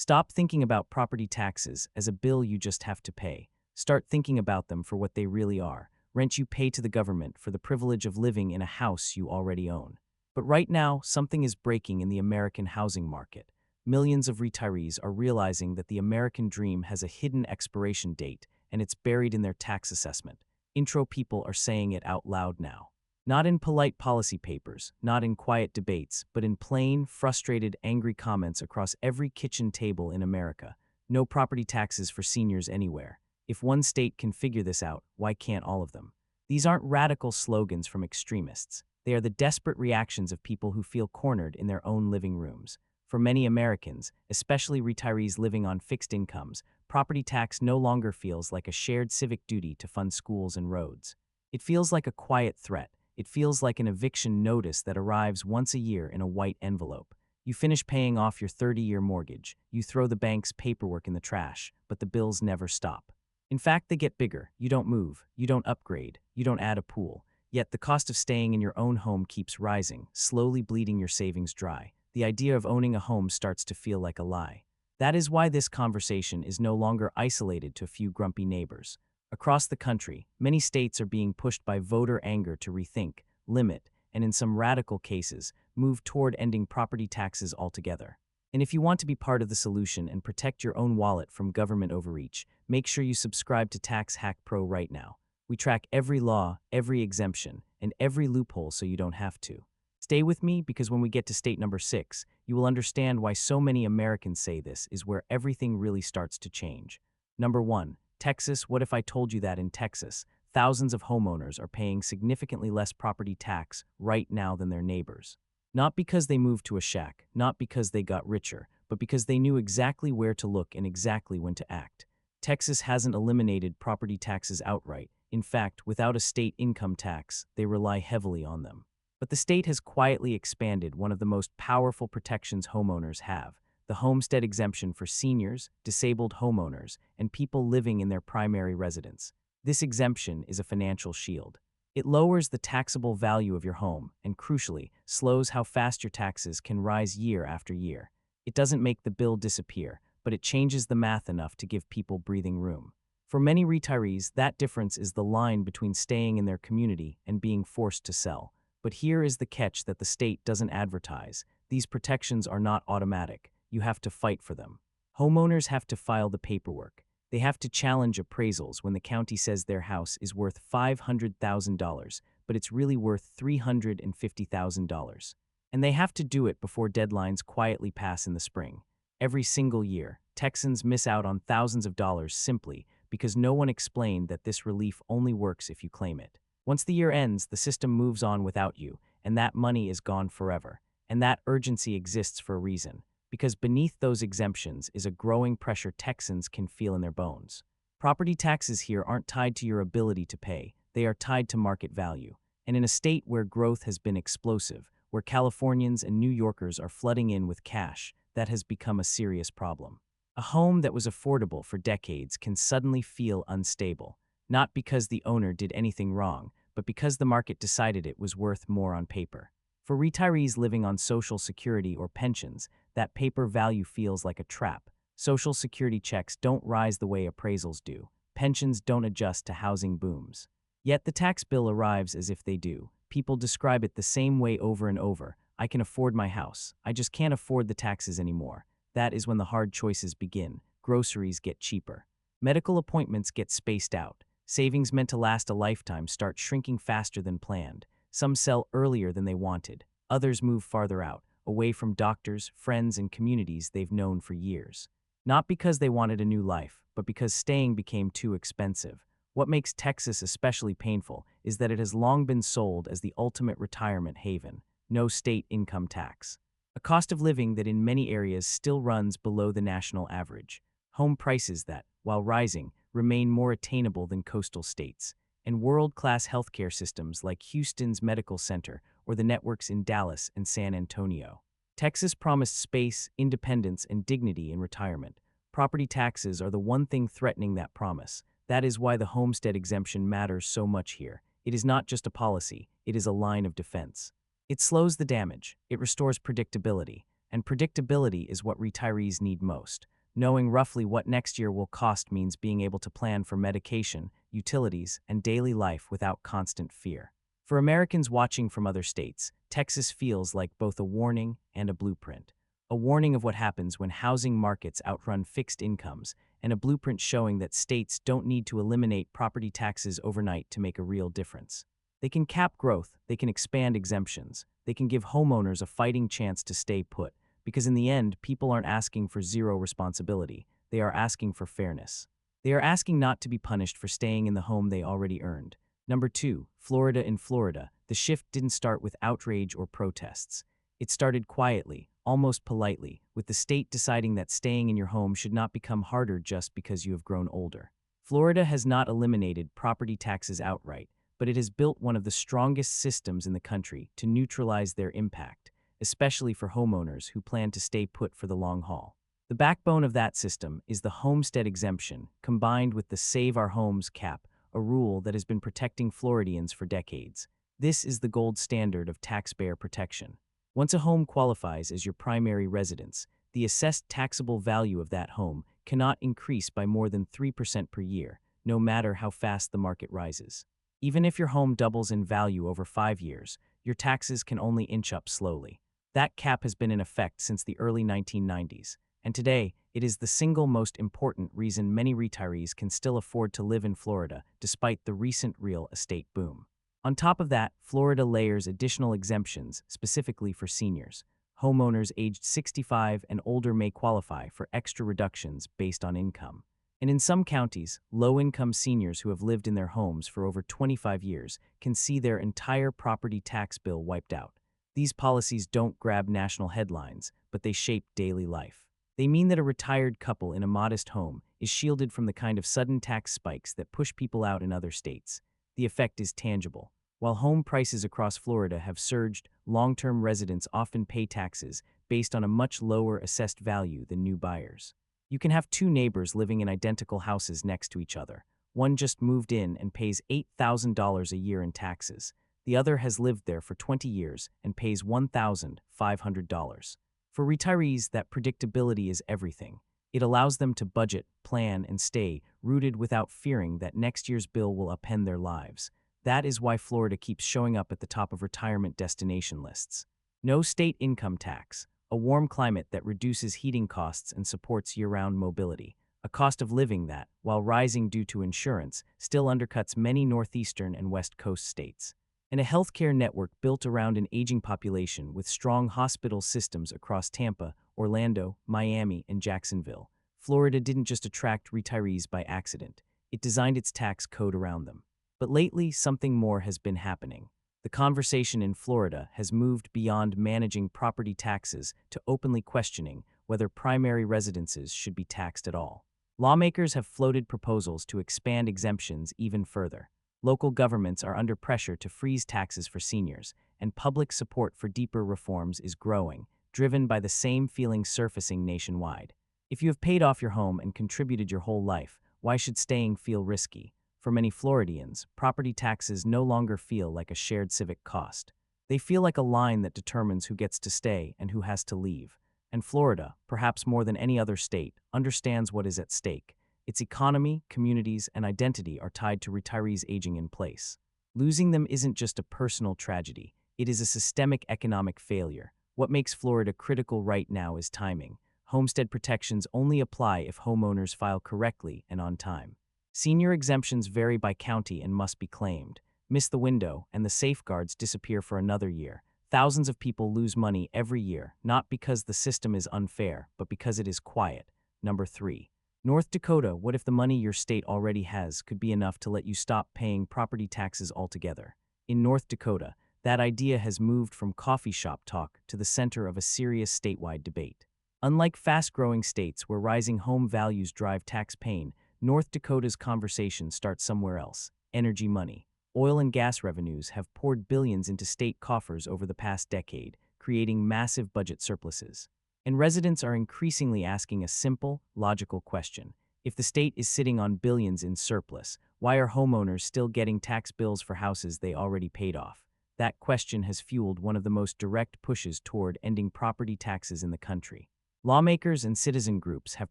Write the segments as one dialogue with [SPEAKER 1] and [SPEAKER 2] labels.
[SPEAKER 1] Stop thinking about property taxes as a bill you just have to pay. Start thinking about them for what they really are: rent you pay to the government for the privilege of living in a house you already own. But right now, something is breaking in the American housing market. Millions of retirees are realizing that the American dream has a hidden expiration date, and it's buried in their tax assessment. Intro people are saying it out loud now. Not in polite policy papers, not in quiet debates, but in plain, frustrated, angry comments across every kitchen table in America. No property taxes for seniors anywhere. If one state can figure this out, why can't all of them? These aren't radical slogans from extremists. They are the desperate reactions of people who feel cornered in their own living rooms. For many Americans, especially retirees living on fixed incomes, property tax no longer feels like a shared civic duty to fund schools and roads. It feels like a quiet threat. It feels like an eviction notice that arrives once a year in a white envelope. You finish paying off your 30-year mortgage, you throw the bank's paperwork in the trash, but the bills never stop. In fact, they get bigger. You don't move, you don't upgrade, you don't add a pool. Yet the cost of staying in your own home keeps rising, slowly bleeding your savings dry. The idea of owning a home starts to feel like a lie. That is why this conversation is no longer isolated to a few grumpy neighbors. Across the country, many states are being pushed by voter anger to rethink, limit, and in some radical cases, move toward ending property taxes altogether. And if you want to be part of the solution and protect your own wallet from government overreach, make sure you subscribe to Tax Hack Pro right now. We track every law, every exemption, and every loophole so you don't have to. Stay with me, because when we get to state number 6, you will understand why so many Americans say this is where everything really starts to change. Number 1. Texas. What if I told you that in Texas, thousands of homeowners are paying significantly less property tax right now than their neighbors? Not because they moved to a shack, not because they got richer, but because they knew exactly where to look and exactly when to act. Texas hasn't eliminated property taxes outright. In fact, without a state income tax, they rely heavily on them. But the state has quietly expanded one of the most powerful protections homeowners have: the homestead exemption for seniors, disabled homeowners, and people living in their primary residence. This exemption is a financial shield. It lowers the taxable value of your home and, crucially, slows how fast your taxes can rise year after year. It doesn't make the bill disappear, but it changes the math enough to give people breathing room. For many retirees, that difference is the line between staying in their community and being forced to sell. But here is the catch that the state doesn't advertise: these protections are not automatic. You have to fight for them. Homeowners have to file the paperwork. They have to challenge appraisals when the county says their house is worth $500,000, but it's really worth $350,000. And they have to do it before deadlines quietly pass in the spring. Every single year, Texans miss out on thousands of dollars simply because no one explained that this relief only works if you claim it. Once the year ends, the system moves on without you, and that money is gone forever. And that urgency exists for a reason, because beneath those exemptions is a growing pressure Texans can feel in their bones. Property taxes here aren't tied to your ability to pay, they are tied to market value. And in a state where growth has been explosive, where Californians and New Yorkers are flooding in with cash, that has become a serious problem. A home that was affordable for decades can suddenly feel unstable, not because the owner did anything wrong, but because the market decided it was worth more on paper. For retirees living on Social Security or pensions, that paper value feels like a trap. Social Security checks don't rise the way appraisals do. Pensions don't adjust to housing booms. Yet the tax bill arrives as if they do. People describe it the same way over and over: I can afford my house, I just can't afford the taxes anymore. That is when the hard choices begin. Groceries get cheaper. Medical appointments get spaced out. Savings meant to last a lifetime start shrinking faster than planned. Some sell earlier than they wanted. Others move farther out, away from doctors, friends, and communities they've known for years. Not because they wanted a new life, but because staying became too expensive. What makes Texas especially painful is that it has long been sold as the ultimate retirement haven: no state income tax. A cost of living that in many areas still runs below the national average. Home prices that, while rising, remain more attainable than coastal states. And world-class healthcare systems like Houston's Medical Center or the networks in Dallas and San Antonio. Texas promised space, independence, and dignity in retirement. Property taxes are the one thing threatening that promise. That is why the homestead exemption matters so much here. It is not just a policy, it is a line of defense. It slows the damage, it restores predictability. and predictability is what retirees need most. Knowing roughly what next year will cost means being able to plan for medication, utilities, and daily life without constant fear. For Americans watching from other states, Texas feels like both a warning and a blueprint. A warning of what happens when housing markets outrun fixed incomes, and a blueprint showing that states don't need to eliminate property taxes overnight to make a real difference. They can cap growth, they can expand exemptions, they can give homeowners a fighting chance to stay put, because in the end, people aren't asking for zero responsibility, they are asking for fairness. They are asking not to be punished for staying in the home they already earned. Number 2, Florida. In Florida, the shift didn't start with outrage or protests. It started quietly, almost politely, with the state deciding that staying in your home should not become harder just because you have grown older. Florida has not eliminated property taxes outright, but it has built one of the strongest systems in the country to neutralize their impact, especially for homeowners who plan to stay put for the long haul. The backbone of that system is the homestead exemption, combined with the Save Our Homes cap, a rule that has been protecting Floridians for decades. This is the gold standard of taxpayer protection. Once a home qualifies as your primary residence, the assessed taxable value of that home cannot increase by more than 3% per year, no matter how fast the market rises. Even if your home doubles in value over 5 years, your taxes can only inch up slowly. That cap has been in effect since the early 1990s, and today it is the single most important reason many retirees can still afford to live in Florida despite the recent real estate boom. On top of that, Florida layers additional exemptions specifically for seniors. Homeowners aged 65 and older may qualify for extra reductions based on income. And in some counties, low-income seniors who have lived in their homes for over 25 years can see their entire property tax bill wiped out. These policies don't grab national headlines, but they shape daily life. They mean that a retired couple in a modest home is shielded from the kind of sudden tax spikes that push people out in other states. The effect is tangible. While home prices across Florida have surged, long-term residents often pay taxes based on a much lower assessed value than new buyers. You can have two neighbors living in identical houses next to each other. One just moved in and pays $8,000 a year in taxes. The other has lived there for 20 years and pays $1,500. For retirees, that predictability is everything. It allows them to budget, plan, and stay rooted without fearing that next year's bill will upend their lives. That is why Florida keeps showing up at the top of retirement destination lists. No state income tax, a warm climate that reduces heating costs and supports year-round mobility, a cost of living that, while rising due to insurance, still undercuts many northeastern and west coast states. And a healthcare network built around an aging population with strong hospital systems across Tampa, Orlando, Miami, and Jacksonville. Florida didn't just attract retirees by accident. It designed its tax code around them. But lately, something more has been happening. The conversation in Florida has moved beyond managing property taxes to openly questioning whether primary residences should be taxed at all. Lawmakers have floated proposals to expand exemptions even further. Local governments are under pressure to freeze taxes for seniors, and public support for deeper reforms is growing, driven by the same feelings surfacing nationwide. If you have paid off your home and contributed your whole life, why should staying feel risky? For many Floridians, property taxes no longer feel like a shared civic cost. They feel like a line that determines who gets to stay and who has to leave. And Florida, perhaps more than any other state, understands what is at stake. Its economy, communities, and identity are tied to retirees aging in place. Losing them isn't just a personal tragedy. It is a systemic economic failure. What makes Florida critical right now is timing. Homestead protections only apply if homeowners file correctly and on time. Senior exemptions vary by county and must be claimed. Miss the window, and the safeguards disappear for another year. Thousands of people lose money every year, not because the system is unfair, but because it is quiet. Number 3. North Dakota. What if the money your state already has could be enough to let you stop paying property taxes altogether? In North Dakota, that idea has moved from coffee shop talk to the center of a serious statewide debate. Unlike fast-growing states where rising home values drive tax pain, North Dakota's conversation starts somewhere else: energy money. Oil and gas revenues have poured billions into state coffers over the past decade, creating massive budget surpluses. And residents are increasingly asking a simple, logical question. If the state is sitting on billions in surplus, why are homeowners still getting tax bills for houses they already paid off? That question has fueled one of the most direct pushes toward ending property taxes in the country. Lawmakers and citizen groups have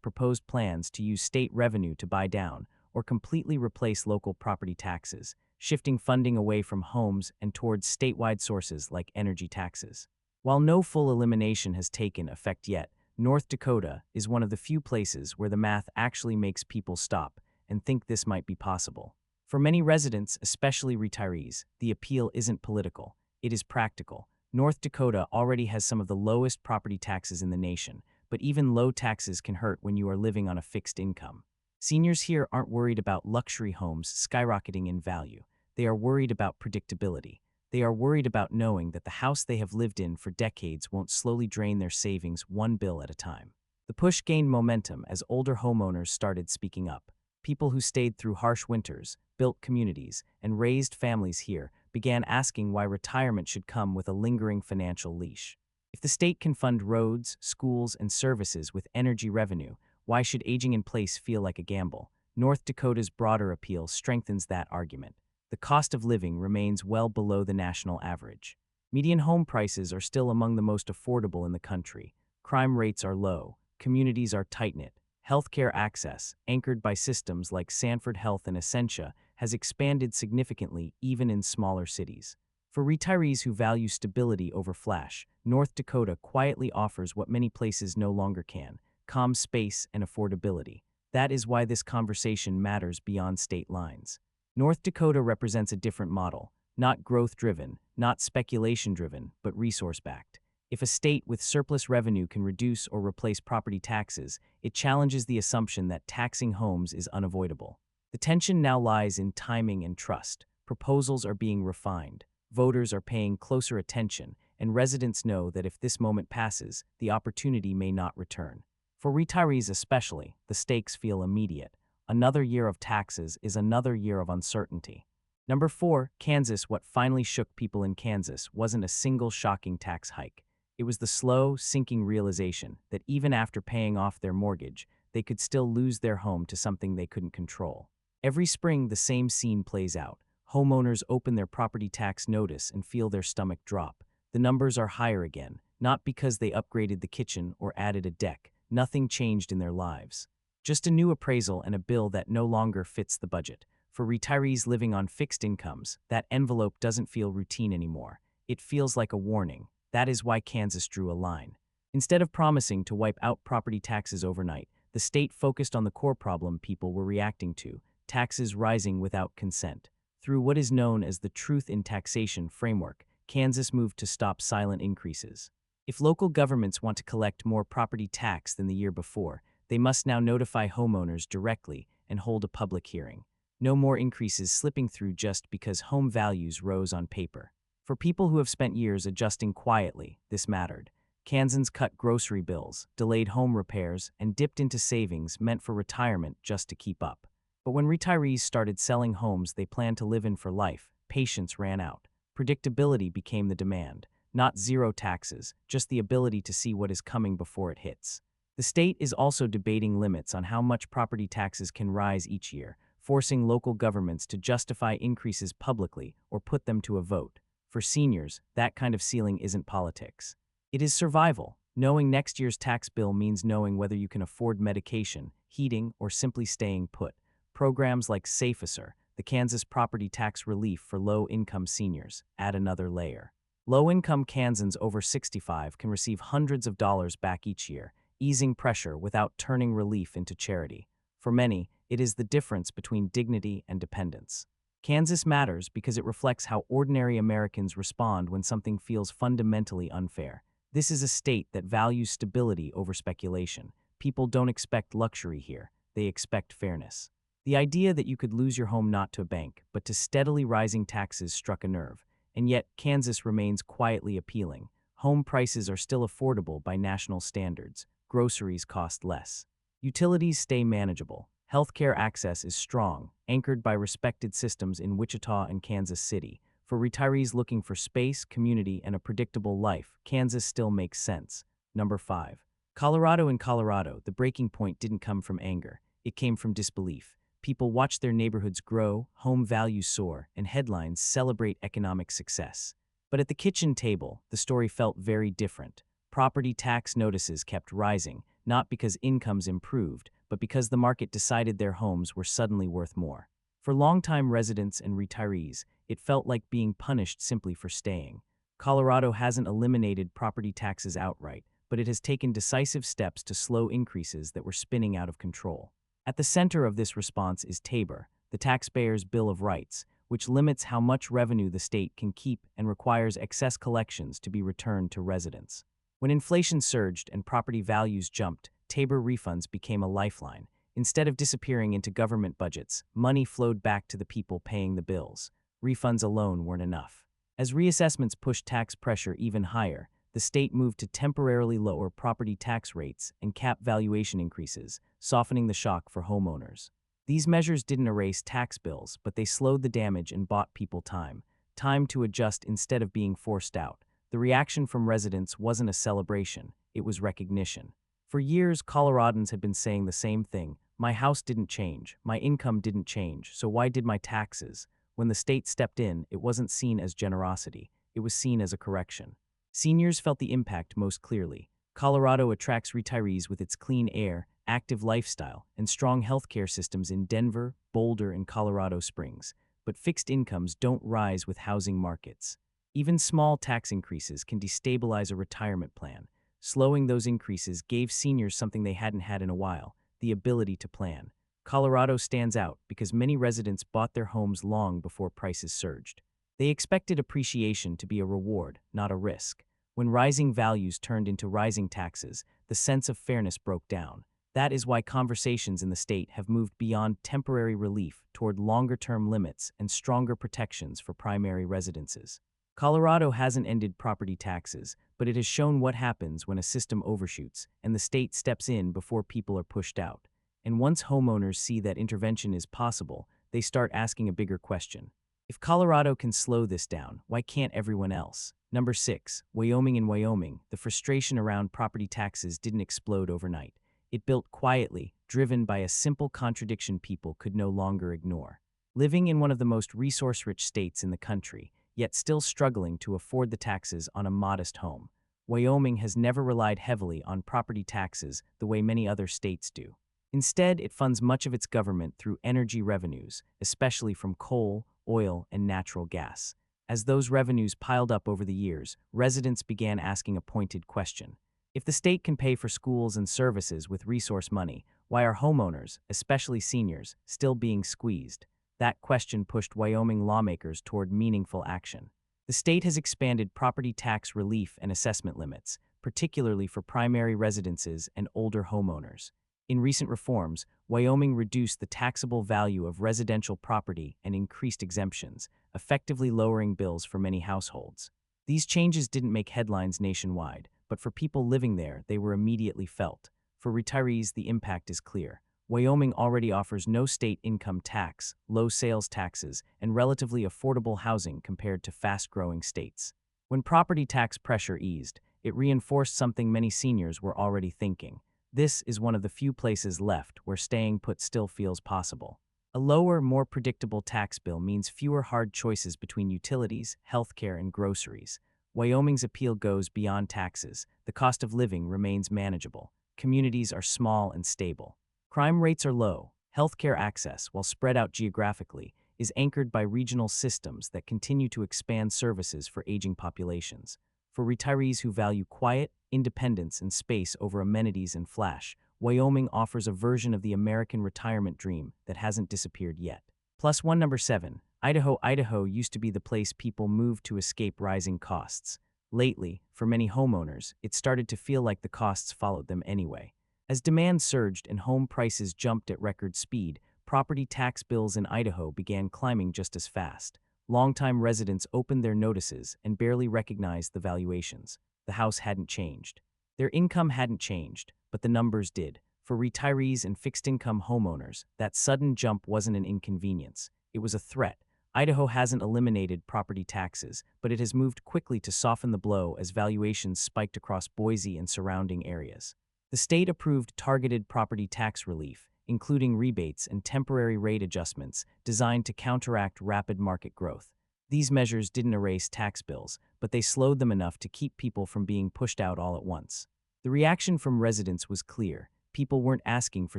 [SPEAKER 1] proposed plans to use state revenue to buy down or completely replace local property taxes, shifting funding away from homes and towards statewide sources like energy taxes. While no full elimination has taken effect yet, North Dakota is one of the few places where the math actually makes people stop and think this might be possible. For many residents, especially retirees, the appeal isn't political, it is practical. North Dakota already has some of the lowest property taxes in the nation, but even low taxes can hurt when you are living on a fixed income. Seniors here aren't worried about luxury homes skyrocketing in value. They are worried about predictability. They are worried about knowing that the house they have lived in for decades won't slowly drain their savings one bill at a time. The push gained momentum as older homeowners started speaking up. People who stayed through harsh winters, built communities, and raised families here began asking why retirement should come with a lingering financial leash. If the state can fund roads, schools, and services with energy revenue, why should aging in place feel like a gamble? North Dakota's broader appeal strengthens that argument. The cost of living remains well below the national average. Median home prices are still among the most affordable in the country. Crime rates are low. Communities are tight-knit. Healthcare access, anchored by systems like Sanford Health and Essentia, has expanded significantly even in smaller cities. For retirees who value stability over flash, North Dakota quietly offers what many places no longer can: calm space and affordability. That is why this conversation matters beyond state lines. North Dakota represents a different model, not growth-driven, not speculation-driven, but resource-backed. If a state with surplus revenue can reduce or replace property taxes, it challenges the assumption that taxing homes is unavoidable. The tension now lies in timing and trust. Proposals are being refined, voters are paying closer attention, and residents know that if this moment passes, the opportunity may not return. For retirees especially, the stakes feel immediate. Another year of taxes is another year of uncertainty. Number 4, Kansas. What finally shook people in Kansas wasn't a single shocking tax hike. It was the slow, sinking realization that even after paying off their mortgage, they could still lose their home to something they couldn't control. Every spring, the same scene plays out. Homeowners open their property tax notice and feel their stomach drop. The numbers are higher again, not because they upgraded the kitchen or added a deck. Nothing changed in their lives. Just a new appraisal and a bill that no longer fits the budget. For retirees living on fixed incomes, that envelope doesn't feel routine anymore. It feels like a warning. That is why Kansas drew a line. Instead of promising to wipe out property taxes overnight, the state focused on the core problem people were reacting to: taxes rising without consent. Through what is known as the Truth in Taxation framework, Kansas moved to stop silent increases. If local governments want to collect more property tax than the year before, they must now notify homeowners directly and hold a public hearing. No more increases slipping through just because home values rose on paper. For people who have spent years adjusting quietly, this mattered. Kansans cut grocery bills, delayed home repairs, and dipped into savings meant for retirement just to keep up. But when retirees started selling homes they planned to live in for life, patience ran out. Predictability became the demand. Not zero taxes, just the ability to see what is coming before it hits. The state is also debating limits on how much property taxes can rise each year, forcing local governments to justify increases publicly or put them to a vote. For seniors, that kind of ceiling isn't politics. It is survival. Knowing next year's tax bill means knowing whether you can afford medication, heating, or simply staying put. Programs like SafeAssure, the Kansas property tax relief for low-income seniors, add another layer. Low-income Kansans over 65 can receive hundreds of dollars back each year, easing pressure without turning relief into charity. For many, it is the difference between dignity and dependence. Kansas matters because it reflects how ordinary Americans respond when something feels fundamentally unfair. This is a state that values stability over speculation. People don't expect luxury here, they expect fairness. The idea that you could lose your home not to a bank, but to steadily rising taxes struck a nerve. And yet, Kansas remains quietly appealing. Home prices are still affordable by national standards. Groceries cost less. Utilities stay manageable. Healthcare access is strong, anchored by respected systems in Wichita and Kansas City. For retirees looking for space, community, and a predictable life, Kansas still makes sense. Number 5. Colorado. In Colorado, the breaking point didn't come from anger. It came from disbelief. People watch their neighborhoods grow, home values soar, and headlines celebrate economic success. But at the kitchen table, the story felt very different. Property tax notices kept rising, not because incomes improved, but because the market decided their homes were suddenly worth more. For longtime residents and retirees, it felt like being punished simply for staying. Colorado hasn't eliminated property taxes outright, but it has taken decisive steps to slow increases that were spinning out of control. At the center of this response is Tabor, the taxpayer's Bill of Rights, which limits how much revenue the state can keep and requires excess collections to be returned to residents. When inflation surged and property values jumped, Tabor refunds became a lifeline. Instead of disappearing into government budgets, money flowed back to the people paying the bills. Refunds alone weren't enough. As reassessments pushed tax pressure even higher, the state moved to temporarily lower property tax rates and cap valuation increases, softening the shock for homeowners. These measures didn't erase tax bills, but they slowed the damage and bought people time to adjust instead of being forced out. The reaction from residents wasn't a celebration, it was recognition. For years, Coloradans had been saying the same thing: my house didn't change, my income didn't change, so why did my taxes? When the state stepped in, it wasn't seen as generosity, it was seen as a correction. Seniors felt the impact most clearly. Colorado attracts retirees with its clean air, active lifestyle, and strong healthcare systems in Denver, Boulder, and Colorado Springs. But fixed incomes don't rise with housing markets. Even small tax increases can destabilize a retirement plan. Slowing those increases gave seniors something they hadn't had in a while: the ability to plan. Colorado stands out because many residents bought their homes long before prices surged. They expected appreciation to be a reward, not a risk. When rising values turned into rising taxes, the sense of fairness broke down. That is why conversations in the state have moved beyond temporary relief toward longer-term limits and stronger protections for primary residences. Colorado hasn't ended property taxes, but it has shown what happens when a system overshoots and the state steps in before people are pushed out. And once homeowners see that intervention is possible, they start asking a bigger question. If Colorado can slow this down, why can't everyone else? Number 6, Wyoming. In Wyoming, the frustration around property taxes didn't explode overnight. It built quietly, driven by a simple contradiction people could no longer ignore. Living in one of the most resource-rich states in the country, yet still struggling to afford the taxes on a modest home, Wyoming has never relied heavily on property taxes the way many other states do. Instead, it funds much of its government through energy revenues, especially from coal, oil, and natural gas. As those revenues piled up over the years, residents began asking a pointed question. If the state can pay for schools and services with resource money, why are homeowners, especially seniors, still being squeezed? That question pushed Wyoming lawmakers toward meaningful action. The state has expanded property tax relief and assessment limits, particularly for primary residences and older homeowners. In recent reforms, Wyoming reduced the taxable value of residential property and increased exemptions, effectively lowering bills for many households. These changes didn't make headlines nationwide, but for people living there, they were immediately felt. For retirees, the impact is clear. Wyoming already offers no state income tax, low sales taxes, and relatively affordable housing compared to fast-growing states. When property tax pressure eased, it reinforced something many seniors were already thinking. This is one of the few places left where staying put still feels possible. A lower, more predictable tax bill means fewer hard choices between utilities, healthcare, and groceries. Wyoming's appeal goes beyond taxes. The cost of living remains manageable. Communities are small and stable. Crime rates are low. Healthcare access, while spread out geographically, is anchored by regional systems that continue to expand services for aging populations. For retirees who value quiet, independence, and space over amenities and flash, Wyoming offers a version of the American retirement dream that hasn't disappeared yet. Plus one. Number 7. Idaho. Idaho used to be the place people moved to escape rising costs. Lately, for many homeowners, it started to feel like the costs followed them anyway. As demand surged and home prices jumped at record speed, property tax bills in Idaho began climbing just as fast. Longtime residents opened their notices and barely recognized the valuations. The house hadn't changed. Their income hadn't changed, but the numbers did. For retirees and fixed-income homeowners, that sudden jump wasn't an inconvenience. It was a threat. Idaho hasn't eliminated property taxes, but it has moved quickly to soften the blow as valuations spiked across Boise and surrounding areas. The state approved targeted property tax relief, including rebates and temporary rate adjustments designed to counteract rapid market growth. These measures didn't erase tax bills, but they slowed them enough to keep people from being pushed out all at once. The reaction from residents was clear. People weren't asking for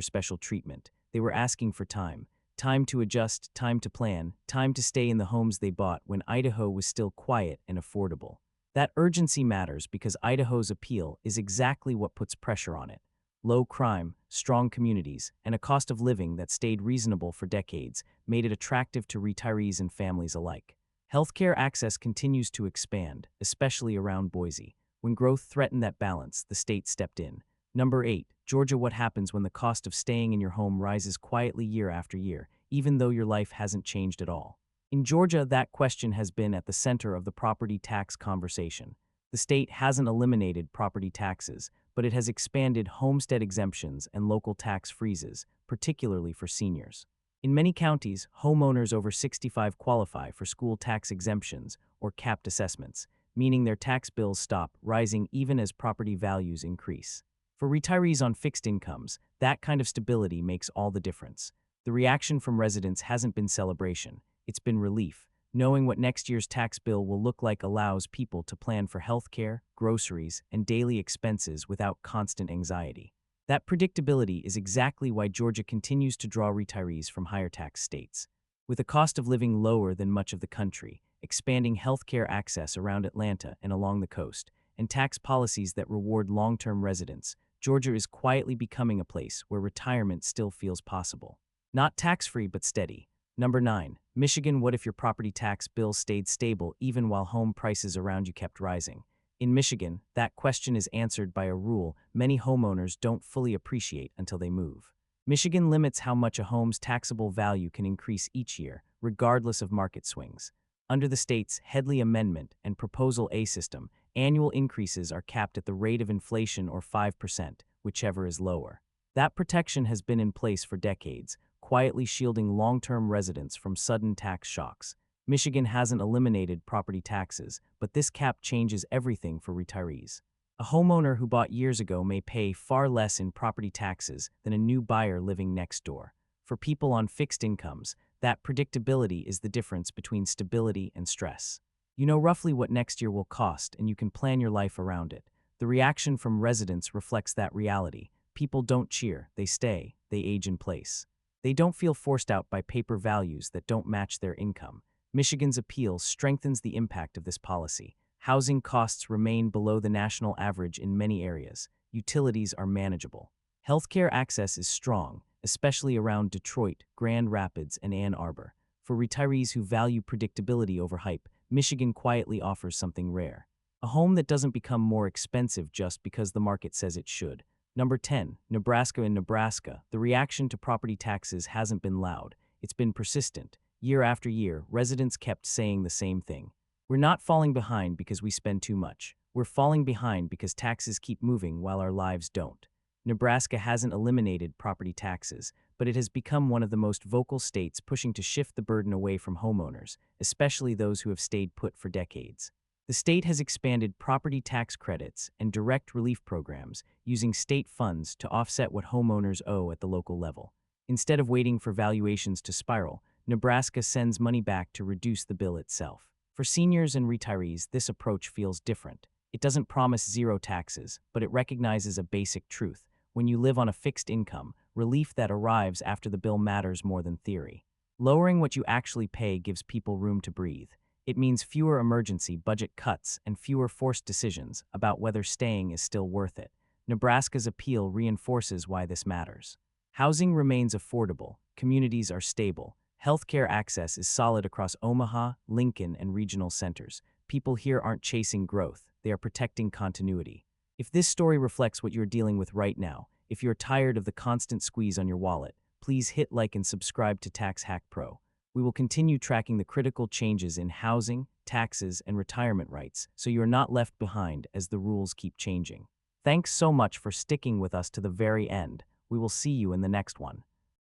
[SPEAKER 1] special treatment. They were asking for time. Time to adjust, time to plan, time to stay in the homes they bought when Idaho was still quiet and affordable. That urgency matters because Idaho's appeal is exactly what puts pressure on it. Low crime, strong communities, and a cost of living that stayed reasonable for decades made it attractive to retirees and families alike. Healthcare access continues to expand, especially around Boise. When growth threatened that balance, the state stepped in. Number 8, Georgia. What happens when the cost of staying in your home rises quietly year after year, even though your life hasn't changed at all? In Georgia, that question has been at the center of the property tax conversation. The state hasn't eliminated property taxes, but it has expanded homestead exemptions and local tax freezes, particularly for seniors. In many counties, homeowners over 65 qualify for school tax exemptions or capped assessments, meaning their tax bills stop rising even as property values increase. For retirees on fixed incomes, that kind of stability makes all the difference. The reaction from residents hasn't been celebration, it's been relief. Knowing what next year's tax bill will look like allows people to plan for healthcare, groceries, and daily expenses without constant anxiety. That predictability is exactly why Georgia continues to draw retirees from higher tax states. With a cost of living lower than much of the country, expanding healthcare access around Atlanta and along the coast, and tax policies that reward long-term residents, Georgia is quietly becoming a place where retirement still feels possible. Not tax-free but steady. Number 9, Michigan. What if your property tax bill stayed stable even while home prices around you kept rising? In Michigan, that question is answered by a rule many homeowners don't fully appreciate until they move. Michigan limits how much a home's taxable value can increase each year, regardless of market swings. Under the state's Headley Amendment and Proposal A system, annual increases are capped at the rate of inflation or 5%, whichever is lower. That protection has been in place for decades, quietly shielding long-term residents from sudden tax shocks. Michigan hasn't eliminated property taxes, but this cap changes everything for retirees. A homeowner who bought years ago may pay far less in property taxes than a new buyer living next door. For people on fixed incomes, that predictability is the difference between stability and stress. You know roughly what next year will cost, and you can plan your life around it. The reaction from residents reflects that reality. People don't cheer, they stay, they age in place. They don't feel forced out by paper values that don't match their income. Michigan's appeal strengthens the impact of this policy. Housing costs remain below the national average in many areas. Utilities are manageable. Healthcare access is strong, especially around Detroit, Grand Rapids, and Ann Arbor. For retirees who value predictability over hype, Michigan quietly offers something rare. A home that doesn't become more expensive just because the market says it should. Number 10, Nebraska. In Nebraska, the reaction to property taxes hasn't been loud. It's been persistent. Year after year, residents kept saying the same thing. We're not falling behind because we spend too much. We're falling behind because taxes keep moving while our lives don't. Nebraska hasn't eliminated property taxes, but it has become one of the most vocal states pushing to shift the burden away from homeowners, especially those who have stayed put for decades. The state has expanded property tax credits and direct relief programs using state funds to offset what homeowners owe at the local level. Instead of waiting for valuations to spiral, Nebraska sends money back to reduce the bill itself. For seniors and retirees, this approach feels different. It doesn't promise zero taxes, but it recognizes a basic truth. When you live on a fixed income, relief that arrives after the bill matters more than theory. Lowering what you actually pay gives people room to breathe. It means fewer emergency budget cuts and fewer forced decisions about whether staying is still worth it. Nebraska's appeal reinforces why this matters. Housing remains affordable, communities are stable, healthcare access is solid across Omaha, Lincoln, and regional centers. People here aren't chasing growth, they are protecting continuity. If this story reflects what you're dealing with right now, if you're tired of the constant squeeze on your wallet, please hit like and subscribe to Tax Hack Pro. We will continue tracking the critical changes in housing, taxes, and retirement rights so you're not left behind as the rules keep changing. Thanks so much for sticking with us to the very end. We will see you in the next one.